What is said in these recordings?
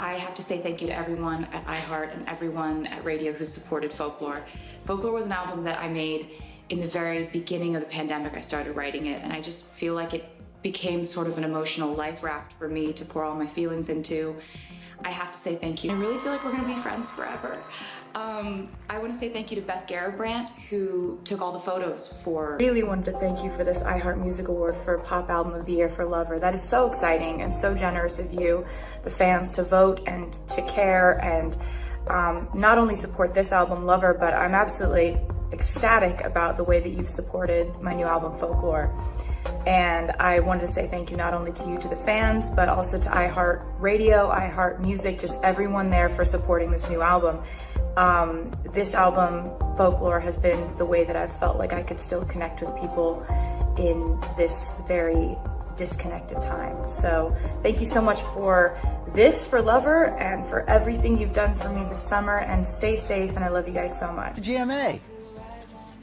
I have to say thank you to everyone at iHeart and everyone at radio who supported Folklore. Folklore was an album that I made in the very beginning of the pandemic. I started writing it, and I just feel like it became sort of an emotional life raft for me to pour all my feelings into. I have to say thank you. I really feel like we're gonna be friends forever. I want to say thank you to Beth Garibrandt, who took all the photos for. Really wanted to thank you for this iHeart Music Award for Pop Album of the Year for Lover. That is so exciting and so generous of you, the fans, to vote and to care and not only support this album, Lover, but I'm absolutely ecstatic about the way that you've supported my new album, Folklore. And I wanted to say thank you not only to you, to the fans, but also to iHeart Radio, iHeart Music, just everyone there for supporting this new album. This album, Folklore, has been the way that I've felt like I could still connect with people in this very disconnected time. So thank you so much for this, for Lover, and for everything you've done for me this summer, and stay safe, and I love you guys so much. GMA.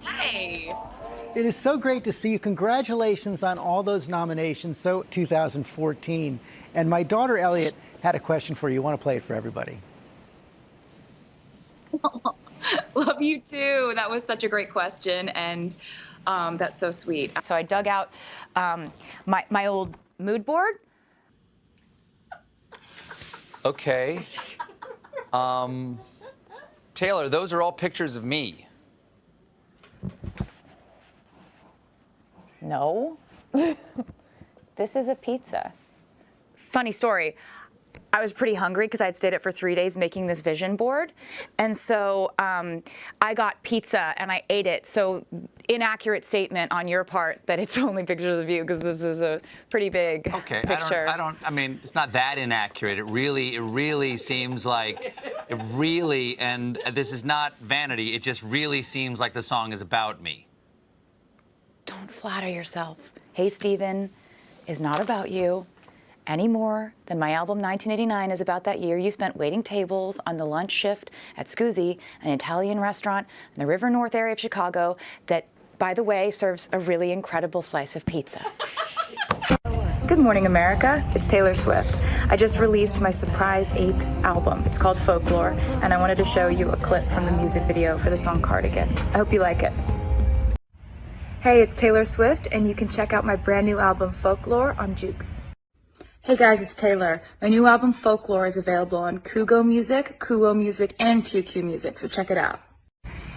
Hey. It is so great to see you. Congratulations on all those nominations. So 2014. And my daughter Elliot had a question for you. You want to play it for everybody? Love you too. That was such a great question, and that's so sweet. So I dug out my old mood board. Okay. Taylor, those are all pictures of me. No. This is a pizza. Funny story. I was pretty hungry because I'd stayed up for 3 days making this vision board. And so I got pizza and I ate it. So inaccurate statement on your part that it's only pictures of you, because this is a pretty big picture. I mean, it's not that inaccurate. It really seems like, and this is not vanity, it just really seems like the song is about me. Don't flatter yourself. Hey, Stephen is not about you any more than my album 1989 is about that year you spent waiting tables on the lunch shift at Scusi, an Italian restaurant in the River North area of Chicago that, by the way, serves a really incredible slice of pizza. Good morning, America. It's Taylor Swift. I just released my surprise 8th album. It's called Folklore, and I wanted to show you a clip from the music video for the song Cardigan. I hope you like it. Hey, it's Taylor Swift, and you can check out my brand new album Folklore on Jukes. Hey guys, it's Taylor. My new album Folklore is available on Kugo Music, Kuo Music, and QQ Music, so check it out.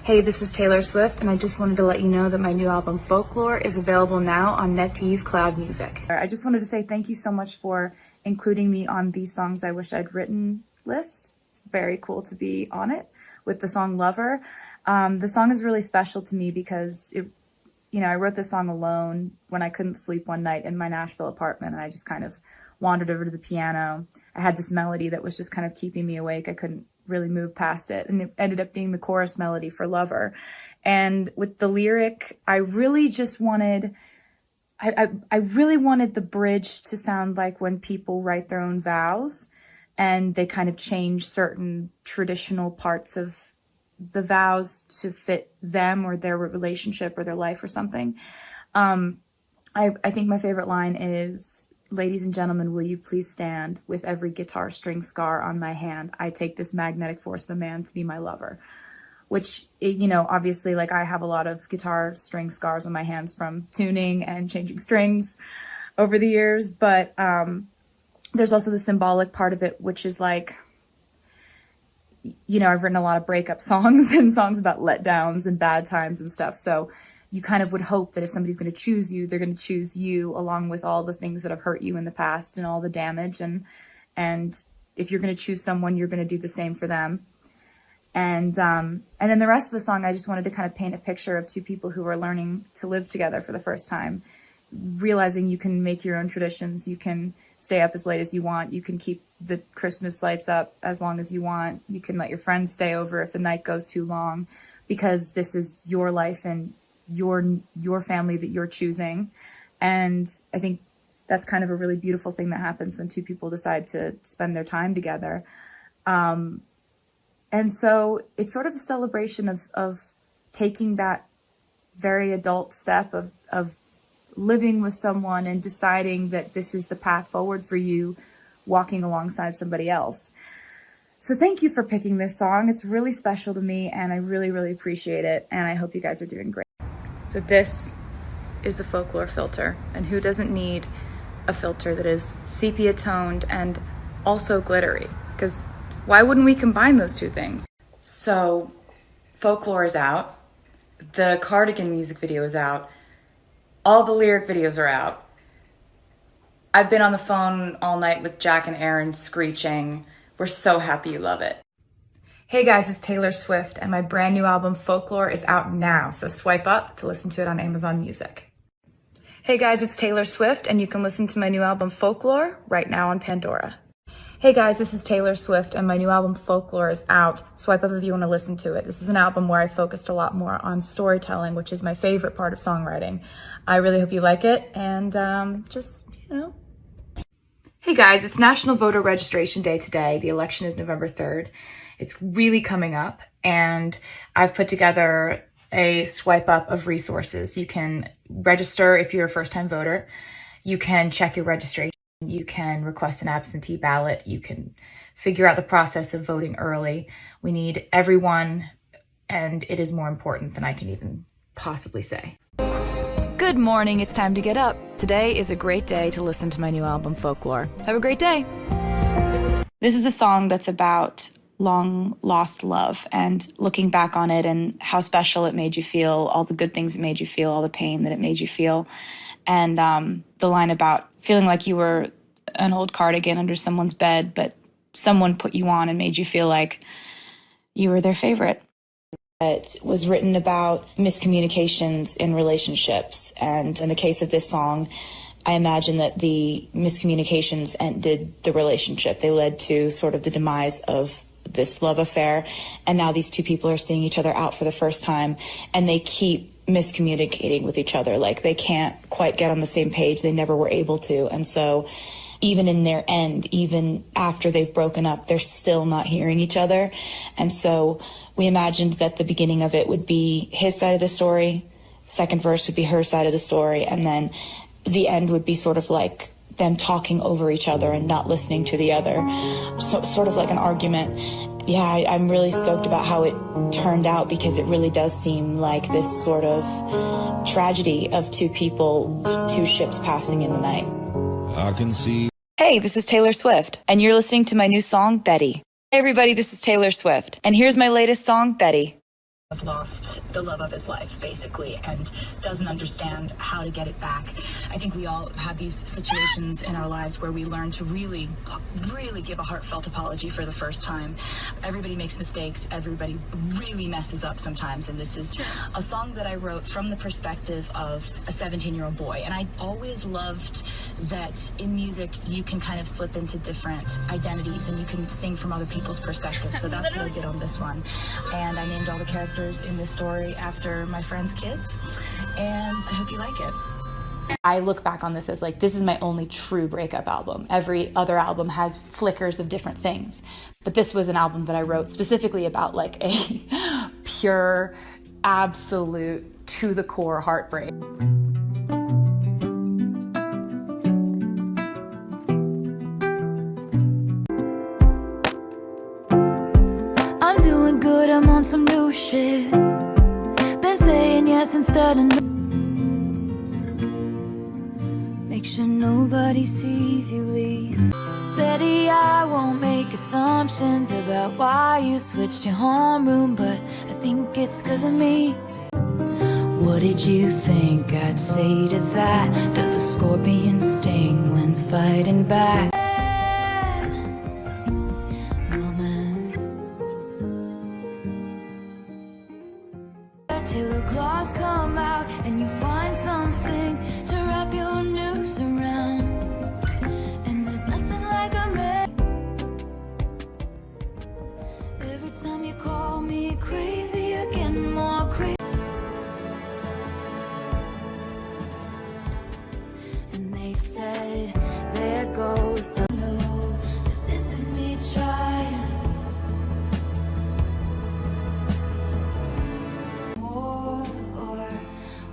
Hey, this is Taylor Swift, and I just wanted to let you know that my new album Folklore is available now on NetEase Cloud Music. I just wanted to say thank you so much for including me on the Songs I Wish I'd Written list. It's very cool to be on it with the song Lover. The song is really special to me because I wrote this song alone when I couldn't sleep one night in my Nashville apartment, and I just kind of wandered over to the piano. I had this melody that was just kind of keeping me awake. I couldn't really move past it, and it ended up being the chorus melody for Lover. And with the lyric, I really just wanted, I really wanted the bridge to sound like when people write their own vows and they kind of change certain traditional parts of the vows to fit them or their relationship or their life or something. I think my favorite line is, "Ladies and gentlemen, will you please stand? With every guitar string scar on my hand, I take this magnetic force of a man to be my lover." Which, obviously, like, I have a lot of guitar string scars on my hands from tuning and changing strings over the years. But there's also the symbolic part of it, which is like, I've written a lot of breakup songs and songs about letdowns and bad times and stuff. So you kind of would hope that if somebody's going to choose you, they're going to choose you along with all the things that have hurt you in the past and all the damage. And if you're going to choose someone, you're going to do the same for them. And then the rest of the song, I just wanted to kind of paint a picture of two people who are learning to live together for the first time, realizing you can make your own traditions. You can stay up as late as you want. You can keep the Christmas lights up as long as you want. You can let your friends stay over if the night goes too long, because this is your life and your family that you're choosing. And I think that's kind of a really beautiful thing that happens when two people decide to spend their time together. And so it's sort of a celebration of taking that very adult step of living with someone and deciding that this is the path forward for you walking alongside somebody else. So thank you for picking this song. It's really special to me, and I really, really appreciate it, and I hope you guys are doing great. So this is the Folklore filter, and who doesn't need a filter that is sepia toned and also glittery? Because why wouldn't we combine those two things? So Folklore is out, the Cardigan music video is out, all the lyric videos are out. I've been on the phone all night with Jack and Aaron screeching. We're so happy you love it. Hey guys, it's Taylor Swift, and my brand new album Folklore is out now, so swipe up to listen to it on Amazon Music. Hey guys, it's Taylor Swift, and you can listen to my new album Folklore right now on Pandora. Hey guys, this is Taylor Swift, and my new album Folklore is out. Swipe up if you want to listen to it. This is an album where I focused a lot more on storytelling, which is my favorite part of songwriting. I really hope you like it, and Hey guys, it's National Voter Registration Day today. The election is November 3rd. It's really coming up, and I've put together a swipe up of resources. You can register if you're a first-time voter. You can check your registration. You can request an absentee ballot. You can figure out the process of voting early. We need everyone, and it is more important than I can even possibly say. Good morning, it's time to get up. Today is a great day to listen to my new album, Folklore. Have a great day. This is a song that's about long lost love and looking back on it and how special it made you feel, all the good things it made you feel, all the pain that it made you feel. And the line about feeling like you were an old cardigan under someone's bed, but someone put you on and made you feel like you were their favorite. It was written about miscommunications in relationships. And in the case of this song, I imagine that the miscommunications ended the relationship. They led to sort of the demise of this love affair. And now these two people are seeing each other out for the first time, and they keep miscommunicating with each other. Like, they can't quite get on the same page. They never were able to. And so even in their end, even after they've broken up, they're still not hearing each other. And so we imagined that the beginning of it would be his side of the story, second verse would be her side of the story, and then the end would be sort of like them talking over each other and not listening to the other. So, sort of like an argument. Yeah, I'm really stoked about how it turned out, because it really does seem like this sort of tragedy of two people, two ships passing in the night. I can see. Hey, this is Taylor Swift, and you're listening to my new song, Betty. Hey everybody, this is Taylor Swift, and here's my latest song, Betty. Has lost the love of his life, basically, and doesn't understand how to get it back. I think we all have these situations in our lives where we learn to really give a heartfelt apology for the first time. Everybody makes mistakes. Everybody really messes up sometimes, and this is a song that I wrote from the perspective of a 17-year-old boy. And I always loved that in music you can kind of slip into different identities and you can sing from other people's perspectives. So that's what I did on this one. And I named all the characters in this story after my friends' kids, and I hope you like it. I look back on this as like, this is my only true breakup album. Every other album has flickers of different things, but this was an album that I wrote specifically about like a pure, absolute, to the core heartbreak. I'm doing good, I'm on some new shit. Been saying yes instead of no. Make sure nobody sees you leave. Betty, I won't make assumptions about why you switched your homeroom, but I think it's 'cause of me. What did you think I'd say to that? Does a scorpion sting when fighting back? Till the claws come out and you find something to wrap your noose around. And there's nothing like a man. Every time you call me crazy, you're getting more crazy. And they said, there goes the no. This is me trying.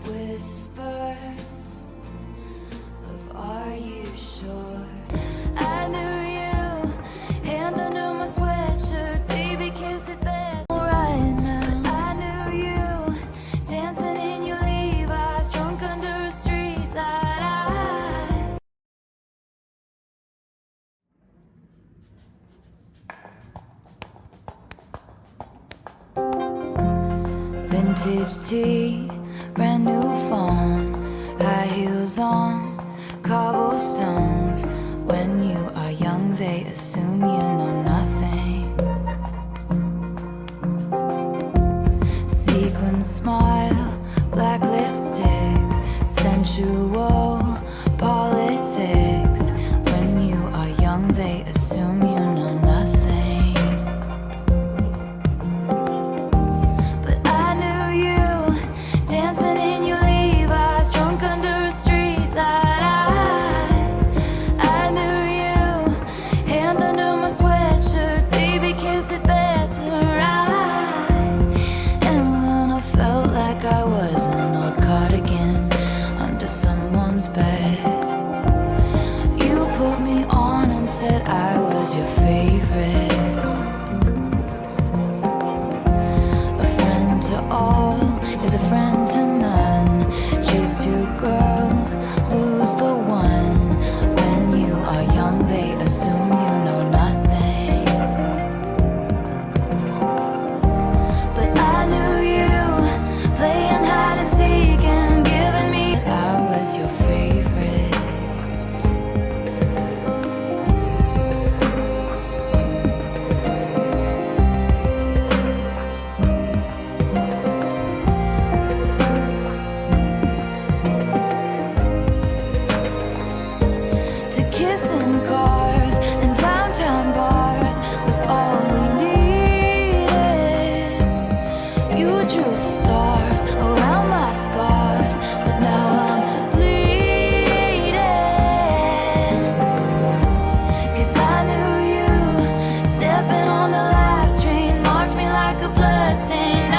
Whispers of, are you sure? I knew you Vintage tea, brand new phone, high heels on, cobblestones. When you are young, they assume you know nothing. Sequin smile, black lipstick, sensual politics. When you are young, they assume you know nothing. But I knew you dancing in your Levi's, drunk under a street light. I knew you, hand under my sweatshirt, baby, kiss it better, right? And when I felt like I was an old cardigan under someone's bed, you put me on and said I was your favorite. A friend to all is a friend to none. Chase two girls, lose the one. When you are young, they assume you know nothing. But I knew you, playing hide and seek and giving me I was your favorite. To kiss in cars and downtown bars was all we needed. You drew stars around my scars, but now I'm bleeding. 'Cause I knew you, stepping on the last train, marked me like a bloodstain.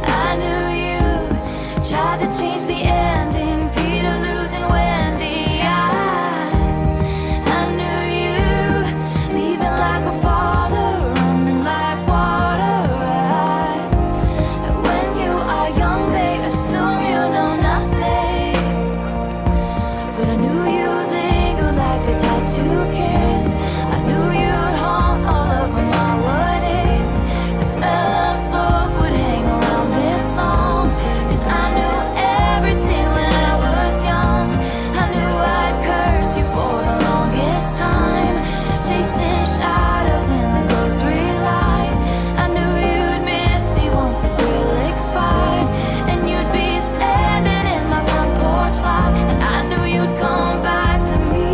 I knew you, tried to change the ending, Peter losing Wendy. I knew you, leaving like a father, running like water, right? And when you are young, they assume you know nothing. But I knew you'd linger like a tattoo kiss. I knew you'd haunt all over my what ifs. The smell of smoke would hang around this long. 'Cause I knew everything when I was young. I knew I'd curse you for the longest time, chasing shadows in the grocery line. I knew you'd miss me once the thrill expired, and you'd be standing in my front porch light. And I knew you'd come back to me.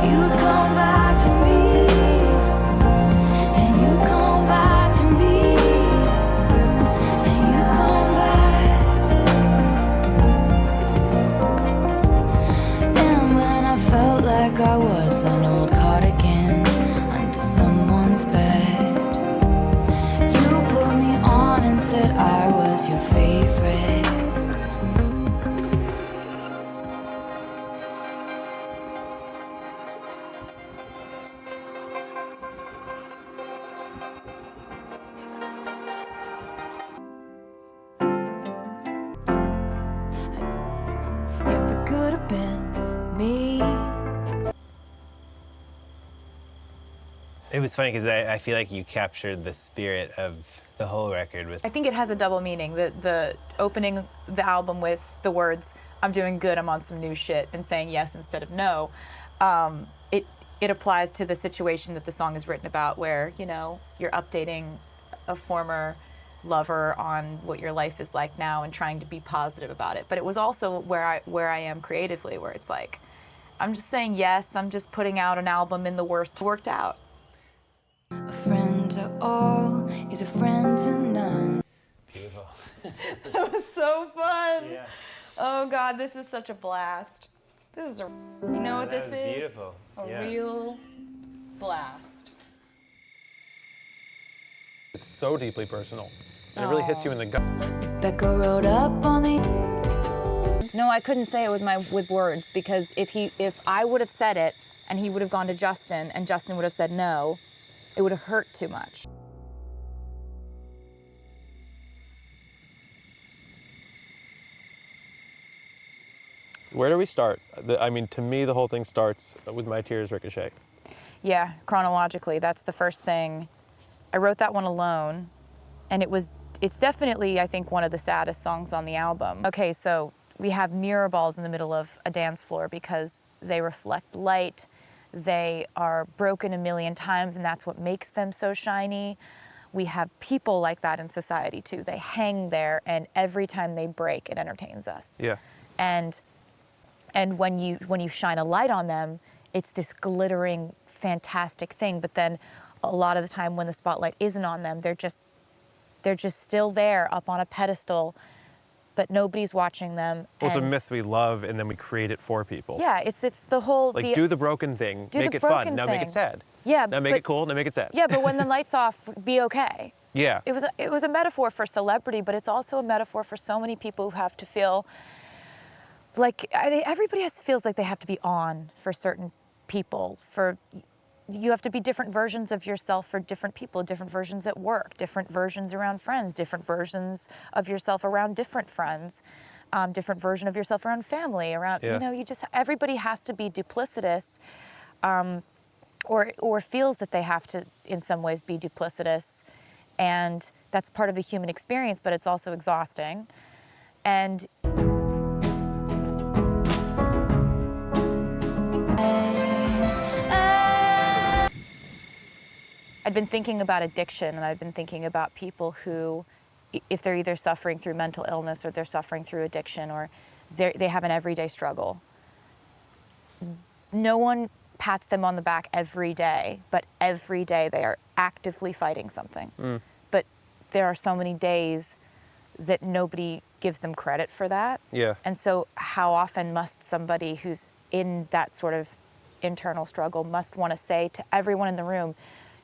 You'd come back to me. And you'd come back to me. And you'd come back. And when I felt like I was an old cardigan under someone's bed, you put me on and said I was your favorite. If it could have been me. It was funny because I feel like you captured the spirit of the whole record with. I think it has a double meaning. The opening the album with the words, "I'm doing good, I'm on some new shit," and saying yes instead of no. It applies to the situation that the song is written about, where, you know, you're updating a former lover on what your life is like now and trying to be positive about it. But it was also where I am creatively, where it's like, I'm just saying yes, I'm just putting out an album in the worst worked out. A friend to all is a friend to none. Beautiful. That was so fun. Yeah. Oh God, this is such a blast. This is you know what That this was is? beautiful. A Yeah. real blast. It's so deeply personal. And it really hits you in the gut. Becca rode up on the. No, I couldn't say it with words, because if I would have said it and he would have gone to Justin and Justin would have said no, it would have hurt too much. Where do we start? I mean, to me, the whole thing starts with My Tears Ricochet. Yeah, chronologically, that's the first thing. I wrote that one alone, And it's definitely, I think, one of the saddest songs on the album. Okay, so we have mirror balls in the middle of a dance floor because they reflect light. They are broken a million times, and that's what makes them so shiny. We have people like that in society too. They hang there, and every time they break, it entertains us. Yeah. And when you shine a light on them, it's this glittering, fantastic thing. But then, a lot of the time, when the spotlight isn't on them, they're just still there, up on a pedestal, but nobody's watching them. Well, it's a myth we love, and then we create it for people. Yeah, it's the whole Like, do the broken thing, do make the it fun. broken Now make thing. it sad. Yeah, Now make it cool. Now make it sad. Yeah, but when the light's off, be okay. Yeah. It was a metaphor for celebrity, but it's also a metaphor for so many people who have to feel like everybody feels like they have to be on for certain people. You have to be different versions of yourself for different people, different versions at work, different versions around friends, different versions of yourself around different friends, different version of yourself around family, around, everybody has to be duplicitous, or feels that they have to, in some ways, be duplicitous. And that's part of the human experience, but it's also exhausting. And I'd been thinking about addiction, and I've been thinking about people who, if they're either suffering through mental illness or they're suffering through addiction, or they have an everyday struggle. No one pats them on the back every day, but every day they are actively fighting something. But there are so many days that nobody gives them credit for that. Yeah. And so how often must somebody who's in that sort of internal struggle must want to say to everyone in the room,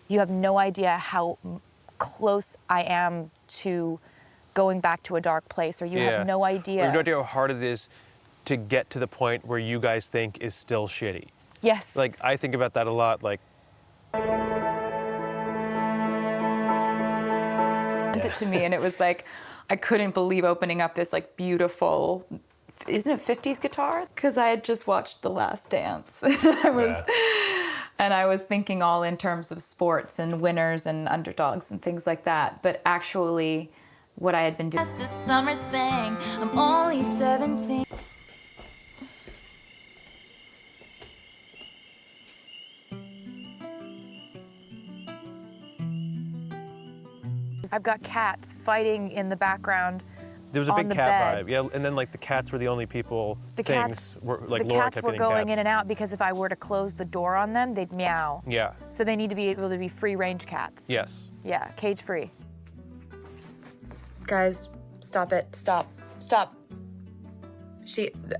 you have no idea how close I am to going back to a dark place, or you have no idea. Or you have no idea how hard it is to get to the point where you guys think is still shitty. Yes. Like, I think about that a lot, like. Sent it to me, and it was like, I couldn't believe opening up this like beautiful, isn't it 50s guitar? Because I had just watched The Last Dance. And I was thinking all in terms of sports and winners and underdogs and things like that. But actually, what I had been doing. Just a summer thing. I'm only 17. I've got cats fighting in the background. There was a on big the cat bed. vibe, yeah, and then like the cats were the only people. The things were like the Laura cats kept were getting going cats. in and out because if I were to close the door on them, they'd meow. Yeah. So they need to be able to be free-range cats. Yes. Yeah, cage-free. Guys, stop it. Stop. Stop.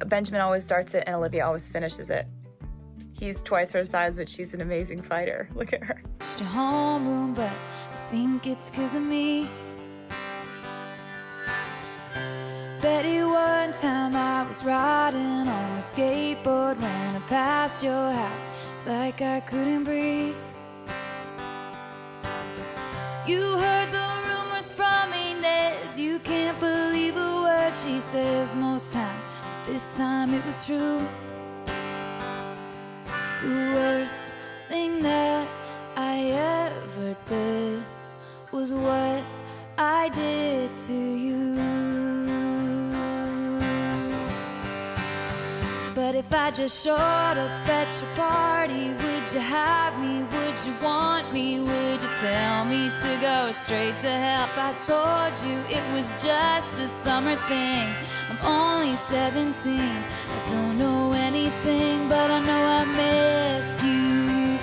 Benjamin always starts it and Olivia always finishes it. He's twice her size, but she's an amazing fighter. Look at her. Just a homeroom, but I think it's 'cause of me. Betty, one time I was riding on a skateboard when I passed your house. It's like I couldn't breathe. You heard the rumors from Inez. You can't believe a word she says most times. This time it was true. The worst thing that I ever did was what I did to you. But if I just showed up at your party, would you have me? Would you want me? Would you tell me to go straight to hell? If I told you it was just a summer thing, I'm only 17. I don't know anything, but I know I miss you.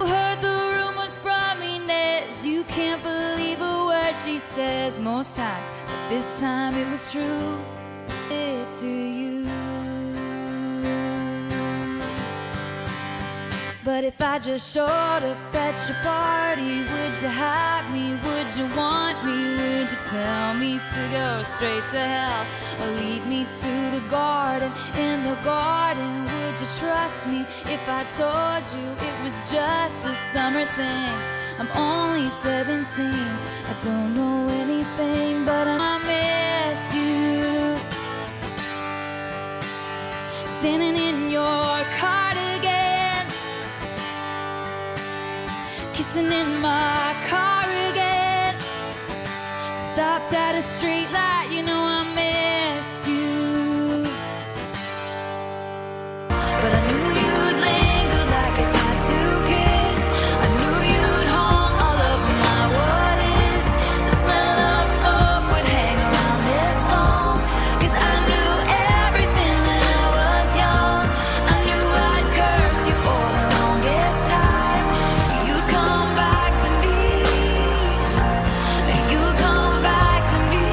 Heard the rumors from Inez. You can't believe a word she says most times, but this time it was true. It to you. But if I just showed up at your party, would you have me? Would you want me? Would you tell me to go straight to hell? Or lead me to the garden? In the garden, would you trust me if I told you it was just a summer thing? I'm only 17, I don't know anything, but I miss you. Standing in your cardigan, racing in my Cardigan. Stopped at a street light, you know I miss you. But I knew you'd linger like a tattoo kiss. I knew you'd haunt all of my what ifs. The smell of smoke would hang around this long. 'Cause I knew everything when I was young. I knew I'd curse you for the longest time. You'd come back to me. You'd come back to me.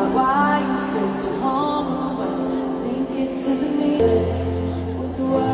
about why you switched your home, but I think it's 'cause of me. Was the